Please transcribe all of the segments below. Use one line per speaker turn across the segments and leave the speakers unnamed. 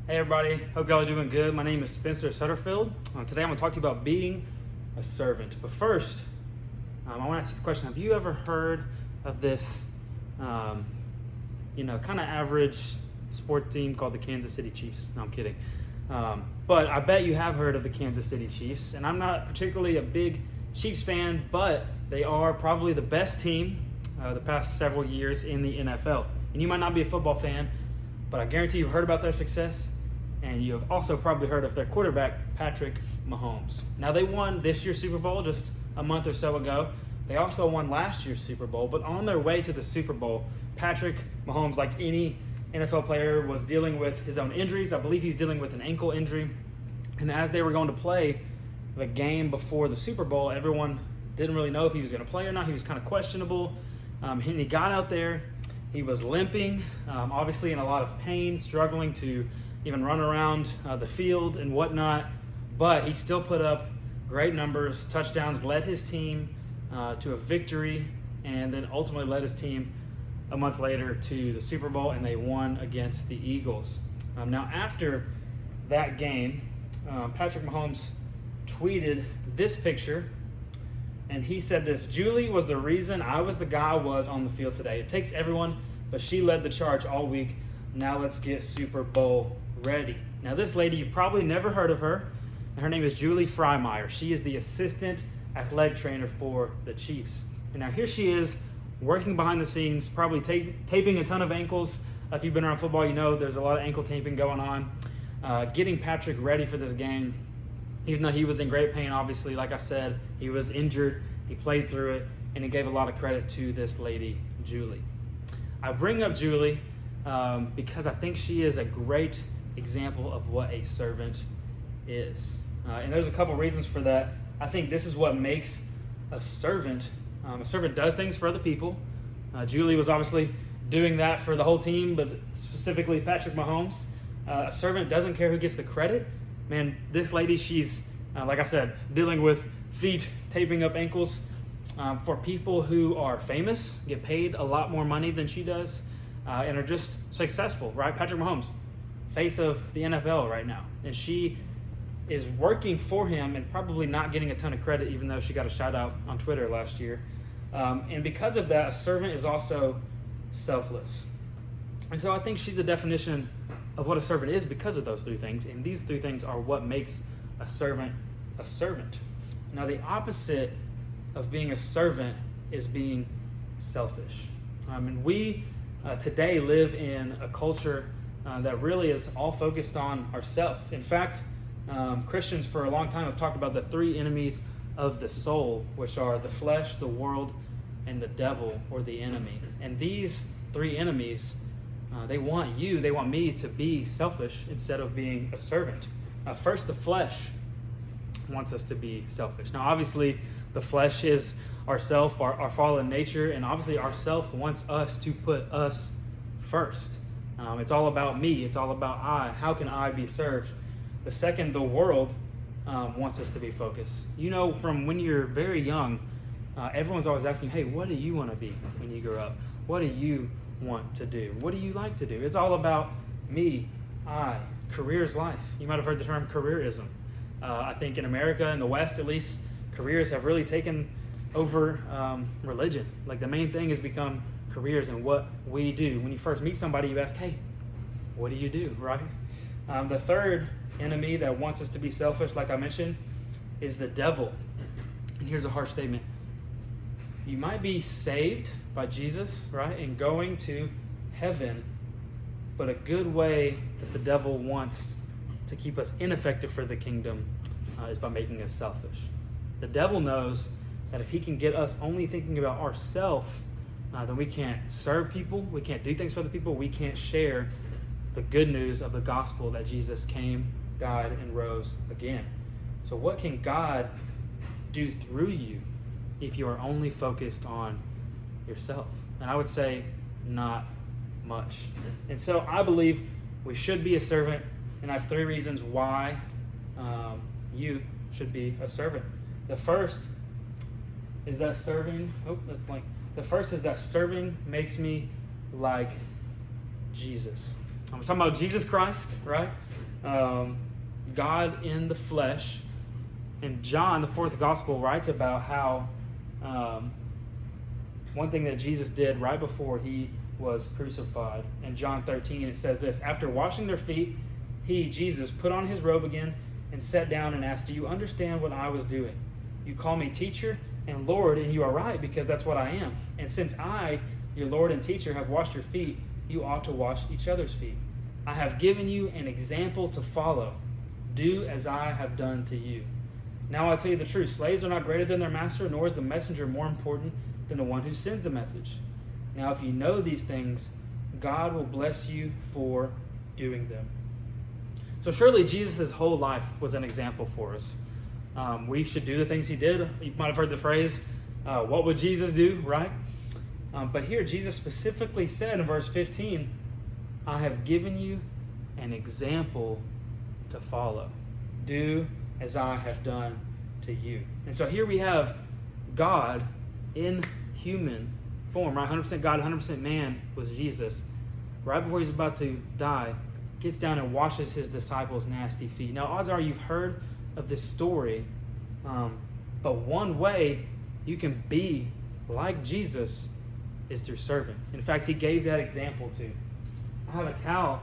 Hey everybody, hope y'all are doing good. My name is Spencer Sutterfield. Today I'm going to talk to you about being a servant. But first, I want to ask you the question, have you ever heard of this, kind of average sport team called the Kansas City Chiefs? No, I'm kidding. But I bet you have heard of the Kansas City Chiefs. And I'm not particularly a big Chiefs fan, but they are probably the best team the past several years in the NFL. And you might not be a football fan, but I guarantee you've heard about their success. And you have also probably heard of their quarterback, Patrick Mahomes. Now, they won this year's Super Bowl just a month or so ago. They also won last year's Super Bowl. But on their way to the Super Bowl, Patrick Mahomes, like any NFL player, was dealing with his own injuries. I believe he was dealing with an ankle injury. And as they were going to play the game before the Super Bowl, everyone didn't really know if he was going to play or not. He was kind of questionable. And he got out there. He was limping, obviously in a lot of pain, struggling to even run around the field and whatnot, but he still put up great numbers, touchdowns, led his team to a victory, and then ultimately led his team a month later to the Super Bowl, and they won against the Eagles. Now, after that game, Patrick Mahomes tweeted this picture, and he said this: "Julie was the reason I was the guy I was on the field today. It takes everyone, but she led the charge all week. Now let's get Super Bowl ready." Now, this lady, you've probably never heard of her, and her name is Julie Freimeyer. She is the assistant athletic trainer for the Chiefs. And now here she is working behind the scenes, probably taping a ton of ankles. If you've been around football, you know there's a lot of ankle taping going on, getting Patrick ready for this game. Even though he was in great pain, obviously, like I said, he was injured, he played through it, and he gave a lot of credit to this lady, Julie. I bring up Julie because I think she is a great example of what a servant is. And there's a couple reasons for that. I think this is what makes a servant. A servant does things for other people. Julie was obviously doing that for the whole team, but specifically Patrick Mahomes. A servant doesn't care who gets the credit. Man, this lady, she's, like I said, dealing with feet, taping up ankles. For people who are famous, get paid a lot more money than she does, and are just successful, right? Patrick Mahomes, face of the NFL right now. And she is working for him and probably not getting a ton of credit, even though she got a shout out on Twitter last year. And because of that, a servant is also selfless. And so I think she's a definition of what a servant is because of those three things. And these three things are what makes a servant a servant. Now, the opposite of being a servant is being selfish. And we today live in a culture that really is all focused on ourselves. In fact, Christians for a long time have talked about the three enemies of the soul, which are the flesh, the world, and the devil, or the enemy. And these three enemies, they want me to be selfish instead of being a servant. First, the flesh wants us to be selfish. Now, obviously, the flesh is ourself, our fallen nature, and obviously ourself wants us to put us first. It's all about me. It's all about I. How can I be served? The second, the world wants us to be focused. You know, from when you're very young, everyone's always asking, hey, what do you want to be when you grow up? What do you want to do? What do you like to do? It's all about me, I. Career is life. You might have heard the term careerism. I think in America, in the West at least, careers have really taken over religion. Like, the main thing has become careers and what we do. When you first meet somebody, you ask, hey, what do you do, right? The third enemy that wants us to be selfish, like I mentioned, is the devil. And here's a harsh statement. You might be saved by Jesus, right, and going to heaven, but a good way that the devil wants to keep us ineffective for the kingdom is by making us selfish. The devil knows that if he can get us only thinking about ourselves, then we can't serve people, we can't do things for other people, we can't share the good news of the gospel that Jesus came, died, and rose again. So what can God do through you if you are only focused on yourself? And I would say not much. And so I believe we should be a servant, and I have three reasons why you should be a servant. The first is that serving makes me like Jesus. I'm talking about Jesus Christ, right? God in the flesh. And John, the fourth gospel, writes about how one thing that Jesus did right before he was crucified. In John 13, it says this: after washing their feet, he, Jesus, put on his robe again and sat down and asked, do you understand what I was doing? You call me teacher and Lord, and you are right, because that's what I am. And since I, your Lord and teacher, have washed your feet, you ought to wash each other's feet. I have given you an example to follow. Do as I have done to you. Now I tell you the truth, slaves are not greater than their master, nor is the messenger more important than the one who sends the message. Now if you know these things, God will bless you for doing them. So surely Jesus' whole life was an example for us. We should do the things he did. You might have heard the phrase, what would Jesus do, right? But here Jesus specifically said in verse 15, I have given you an example to follow. Do as I have done to you. And so here we have God in human form, right? 100% God, 100% man was Jesus. Right before he's about to die, gets down and washes his disciples' nasty feet. Now, odds are you've heard of this story, but one way you can be like Jesus is through serving. In fact, he gave that example too. I have a towel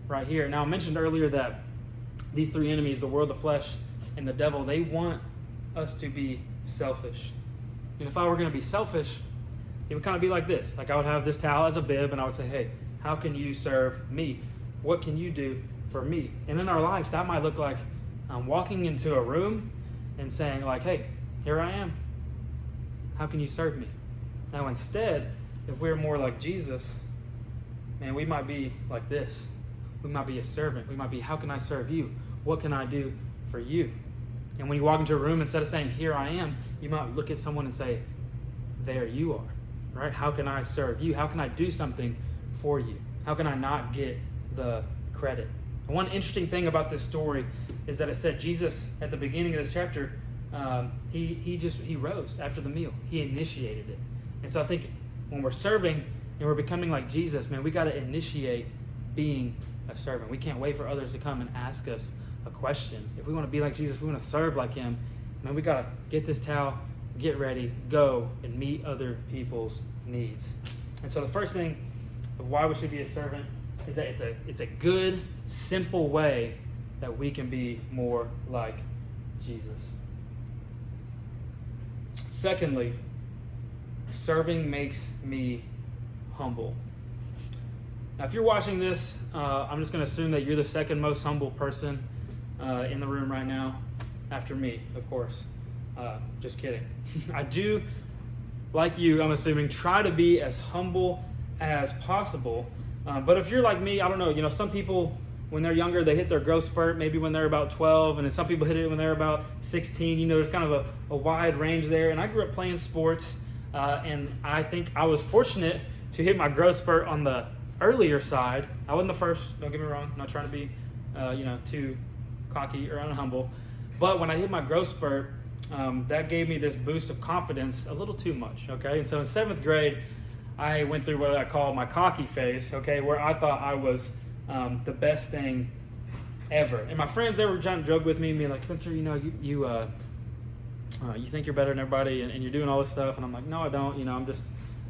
right here. Now, I mentioned earlier that these three enemies, the world, the flesh, and the devil, they want us to be selfish. And if I were going to be selfish, it would kind of be like this. Like I would have this towel as a bib, and I would say, hey, how can you serve me? What can you do for me? And in our life, that might look like walking into a room and saying like, hey, here I am. How can you serve me? Now instead, if we're more like Jesus, man, we might be like this. We might be a servant. We might be, how can I serve you? What can I do for you? And when you walk into a room, instead of saying, here I am, you might look at someone and say, there you are, right? How can I serve you? How can I do something for you? How can I not get the credit? And one interesting thing about this story is that it said Jesus, at the beginning of this chapter, he rose after the meal. He initiated it. And so I think when we're serving and we're becoming like Jesus, man, we got to initiate being a servant. We can't wait for others to come and ask us a question. If we want to be like Jesus, we want to serve like him, man, we got to get this towel, get ready, go and meet other people's needs. And so the first thing of why we should be a servant is that it's a good, simple way that we can be more like Jesus. Secondly, serving makes me humble. Now, if you're watching this, I'm just going to assume that you're the second most humble person in the room right now, after me, of course. Just kidding. I do, like you, I'm assuming, try to be as humble as possible. But if you're like me, I don't know, some people, when they're younger, they hit their growth spurt maybe when they're about 12, and then some people hit it when they're about 16. There's kind of a wide range there. And I grew up playing sports, and I think I was fortunate to hit my growth spurt on the earlier side. I wasn't the first, don't get me wrong. I'm not trying to be, too cocky or unhumble. But when I hit my growth spurt, that gave me this boost of confidence a little too much, okay? And so in 7th grade, I went through what I call my cocky phase, okay, where I thought I was the best thing ever. And my friends, they were trying to joke with me and be like, Spencer, you think you're better than everybody and you're doing all this stuff. And I'm like, no, I don't. I'm just,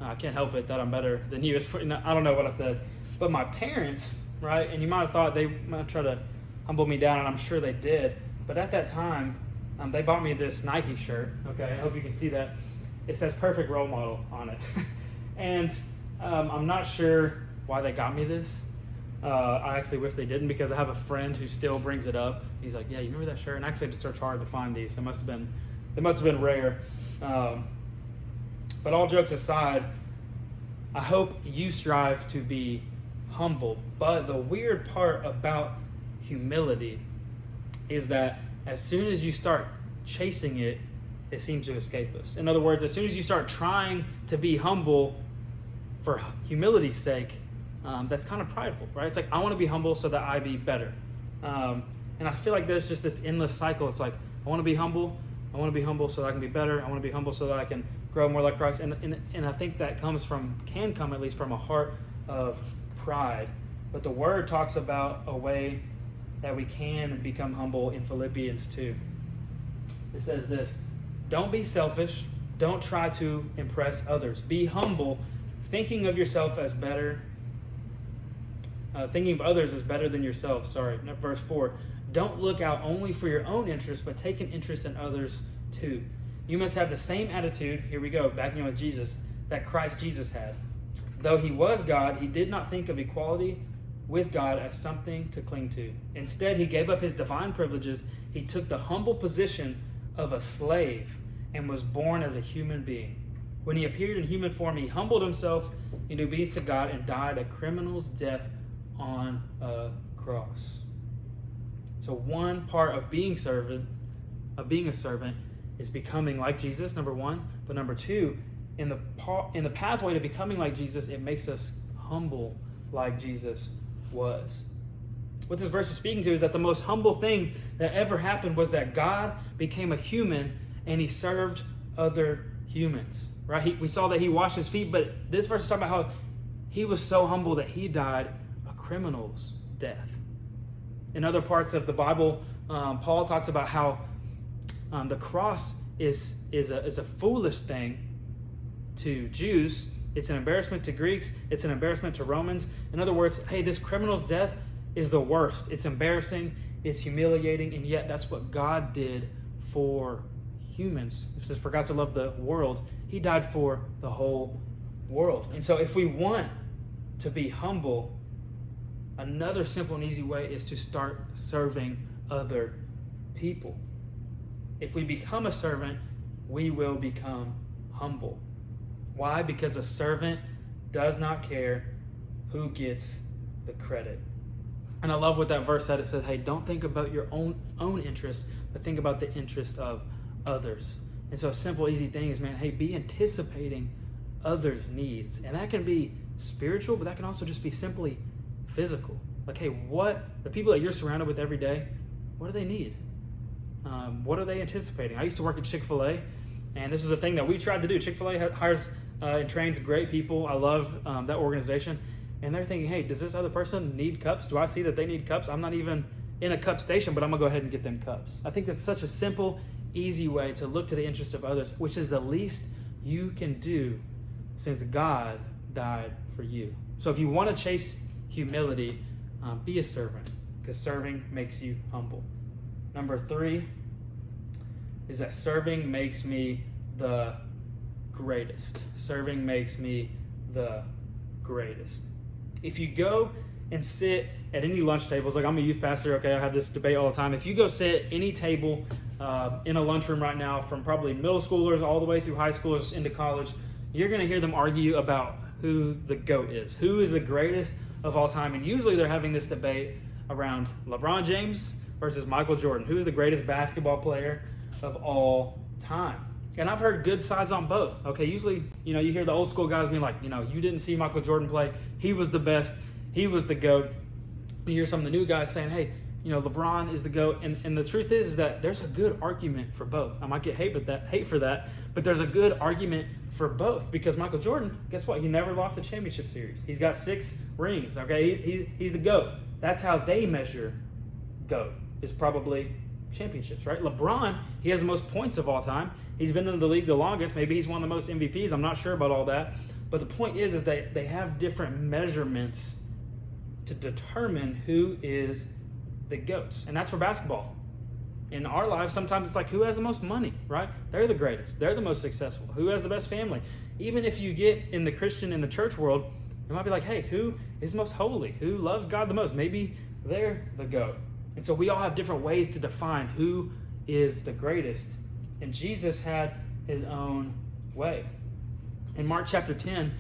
I can't help it that I'm better than you. I don't know what I said. But my parents, right, and you might have thought they might try to humble me down, and I'm sure they did. But at that time, they bought me this Nike shirt, okay? I hope you can see that. It says perfect role model on it. And I'm not sure why they got me this. I actually wish they didn't, because I have a friend who still brings it up. He's like, yeah, you remember that shirt? And actually I had to search hard to find these. They must have been rare. But all jokes aside, I hope you strive to be humble. But the weird part about humility is that as soon as you start chasing it, it seems to escape us. In other words, as soon as you start trying to be humble for humility's sake, that's kind of prideful, right? It's like, I want to be humble so that I be better. And I feel like there's just this endless cycle. It's like, I want to be humble so that I can be better. I want to be humble so that I can grow more like Christ. And I think that can come at least from a heart of pride. But the Word talks about a way that we can become humble in Philippians 2. It says this: don't be selfish. Don't try to impress others. Be humble, thinking of yourself as better, thinking of others as better than yourself. Verse 4. Don't look out only for your own interest, but take an interest in others too. You must have the same attitude, here we go, backing up with Jesus, that Christ Jesus had. Though he was God, he did not think of equality with God as something to cling to. Instead, he gave up his divine privileges. He took the humble position of a slave and was born as a human being. When he appeared in human form, he humbled himself in obedience to God and died a criminal's death on a cross. So one part of being a servant, is becoming like Jesus, number one. But number two, in the pathway to becoming like Jesus, it makes us humble like Jesus was. What this verse is speaking to is that the most humble thing that ever happened was that God became a human and he served other humans. Right? We saw that he washed his feet, but this verse is talking about how he was so humble that he died a criminal's death. In other parts of the Bible, Paul talks about how the cross is a foolish thing to Jews. It's an embarrassment to Greeks. It's an embarrassment to Romans. In other words, hey, this criminal's death is the worst. It's embarrassing. It's humiliating. And yet that's what God did for humans. It says, for God so loved the world, he died for the whole world. And so if we want to be humble, another simple and easy way is to start serving other people. If we become a servant, we will become humble. Why? Because a servant does not care who gets the credit. And I love what that verse said. It said, hey, don't think about your own interests, but think about the interest of others. And so a simple, easy thing is, man, hey, be anticipating others' needs. And that can be spiritual, but that can also just be simply physical. Like, hey, what the people that you're surrounded with every day, what do they need? What are they anticipating? I used to work at Chick-fil-A, and this was a thing that we tried to do. Chick-fil-A hires and trains great people. I love that organization. And they're thinking, hey, does this other person need cups? Do I see that they need cups? I'm not even in a cup station, but I'm going to go ahead and get them cups. I think that's such a simple, easy way to look to the interest of others, which is the least you can do since God died for you. So if you want to chase humility, be a servant, because serving makes you humble. Number 3 is that serving makes me the greatest. Serving makes me the greatest. If you go and sit at any lunch tables, like I'm a youth pastor, okay, I have this debate all the time. If you go sit at any table in a lunchroom right now, from probably middle schoolers all the way through high schoolers into college, you're going to hear them argue about who the GOAT is. Who is the greatest of all time? And usually they're having this debate around LeBron James versus Michael Jordan. Who is the greatest basketball player of all time? And I've heard good sides on both. Okay, usually, you hear the old school guys being like, you didn't see Michael Jordan play. He was the best. He was the GOAT. You hear some of the new guys saying, hey, LeBron is the GOAT. And the truth is that there's a good argument for both. I might get hate for that, but there's a good argument for both, because Michael Jordan, guess what? He never lost a championship series. He's got 6 rings, okay? He's the GOAT. That's how they measure GOAT, is probably championships, right? LeBron, he has the most points of all time. He's been in the league the longest. Maybe he's won the most MVPs. I'm not sure about all that. But the point is that they have different measurements to determine who is the GOATs. And that's for basketball. In our lives, sometimes it's like, who has the most money, right? They're the greatest. They're the most successful. Who has the best family? Even if you get in the Christian, in the church world, it might be like, hey, who is most holy? Who loves God the most? Maybe they're the GOAT. And so we all have different ways to define who is the greatest. And Jesus had his own way. In Mark chapter 10,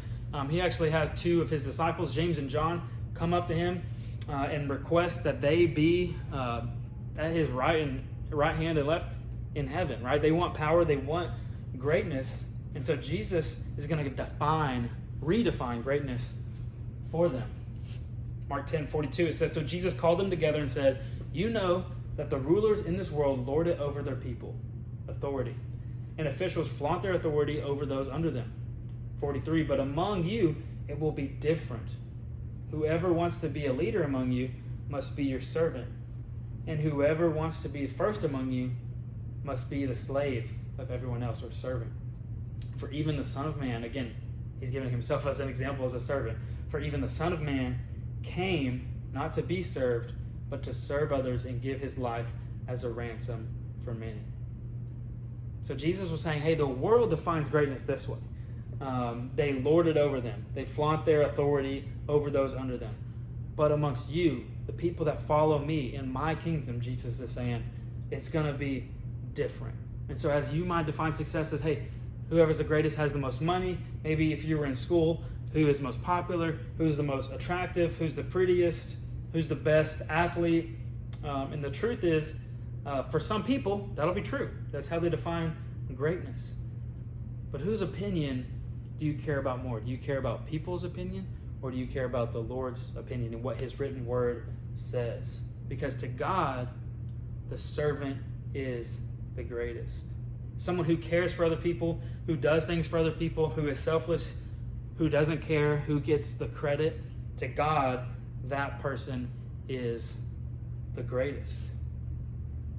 he actually has 2 of his disciples, James and John, come up to him and request that they be at his right hand and left in heaven, right? They want power. They want greatness. And so Jesus is going to redefine greatness for them. Mark 10:42, it says, so Jesus called them together and said, you know that the rulers in this world lord it over their people, authority, and officials flaunt their authority over those under them. 43, but among you it will be different. Whoever wants to be a leader among you must be your servant. And whoever wants to be first among you must be the slave of everyone else, or servant. For even the Son of Man," again, he's giving himself as an example as a servant. "For even the Son of Man came not to be served, but to serve others and give his life as a ransom for many." So Jesus was saying, hey, the world defines greatness this way. They lord it over them. They flaunt their authority over those under them. But amongst you, the people that follow me in my kingdom, Jesus is saying, it's going to be different. And so as you might define success as, hey, whoever's the greatest has the most money. Maybe if you were in school, who is most popular, who's the most attractive, who's the prettiest, who's the best athlete. And the truth is, for some people, that'll be true. That's how they define greatness. But whose opinion do you care about more? Do you care about people's opinion, or do you care about the Lord's opinion and what his written word says? Because to God, the servant is the greatest. Someone who cares for other people, who does things for other people, who is selfless, who doesn't care, who gets the credit. To God, that person is the greatest.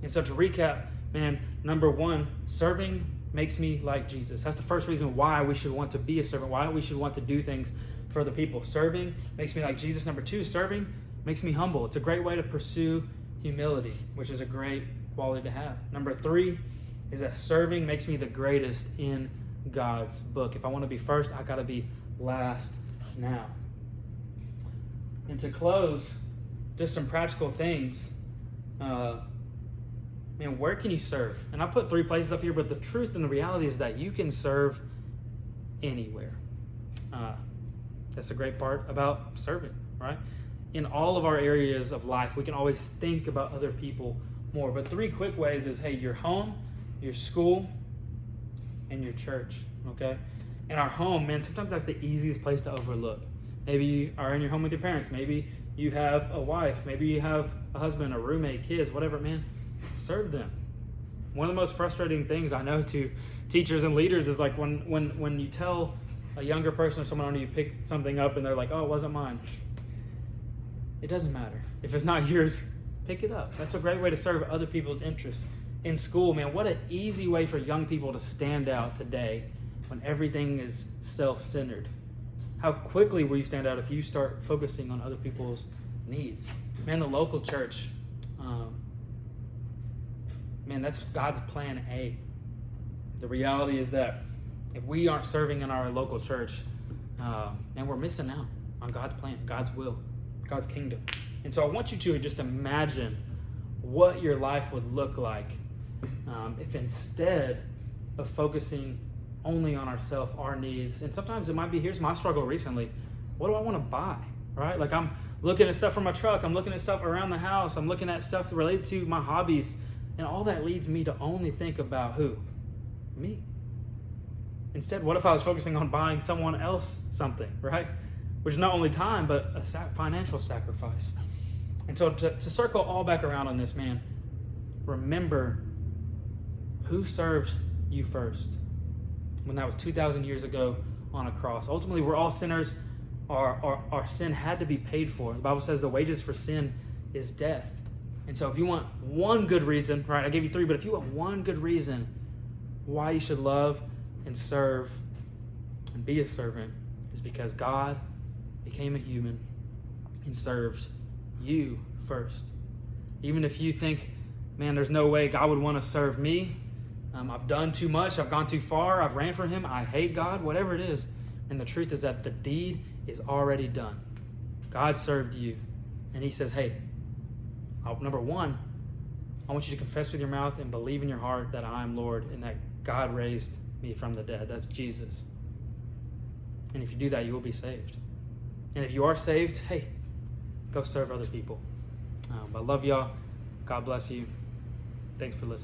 And so to recap, man, number one, serving makes me like Jesus. That's the first reason why we should want to be a servant, why we should want to do things for other people. Serving makes me like Jesus. Number two, serving makes me humble. It's a great way to pursue humility, which is a great quality to have. Number three is that serving makes me the greatest in God's book. If I want to be first, I got to be last now. And to close, just some practical things. Man, where can you serve? And I put 3 places up here, but the truth and the reality is that you can serve anywhere. That's the great part about serving, right? In all of our areas of life, we can always think about other people more. But 3 quick ways is, hey, your home, your school, and your church, okay? In our home, man, sometimes that's the easiest place to overlook. Maybe you are in your home with your parents. Maybe you have a wife. Maybe you have a husband, a roommate, kids, whatever, man. Serve them. One of the most frustrating things I know to teachers and leaders is like when you tell a younger person or someone on you pick something up and they're like, oh, it wasn't mine. It doesn't matter. If it's not yours, pick it up. That's a great way to serve other people's interests. In school, man, what an easy way for young people to stand out today when everything is self-centered. How quickly will you stand out if you start focusing on other people's needs? Man, the local church, man, that's God's plan A. The reality is that if we aren't serving in our local church, and we're missing out on God's plan, God's will, God's kingdom. And so I want you to just imagine what your life would look like if instead of focusing only on ourselves, our needs, and sometimes it might be, here's my struggle recently, what do I want to buy, right? Like I'm looking at stuff for my truck, I'm looking at stuff around the house, I'm looking at stuff related to my hobbies, and all that leads me to only think about who? Me. Instead, what if I was focusing on buying someone else something, right? Which is not only time, but a financial sacrifice. And so to circle all back around on this, man, remember who served you first when that was 2,000 years ago on a cross. Ultimately, we're all sinners. Our sin had to be paid for. The Bible says the wages for sin is death. And so if you want one good reason, right, I gave you 3, but if you want one good reason why you should love and serve and be a servant, is because God became a human and served you first. Even if you think, man, there's no way God would want to serve me, I've done too much, I've gone too far, I've ran from him, I hate God, whatever it is. And the truth is that the deed is already done. God served you. And he says, hey, number 1, I want you to confess with your mouth and believe in your heart that I am Lord and that God raised me from the dead. That's Jesus. And if you do that, you will be saved. And if you are saved, hey, go serve other people. I love y'all. God bless you. Thanks for listening.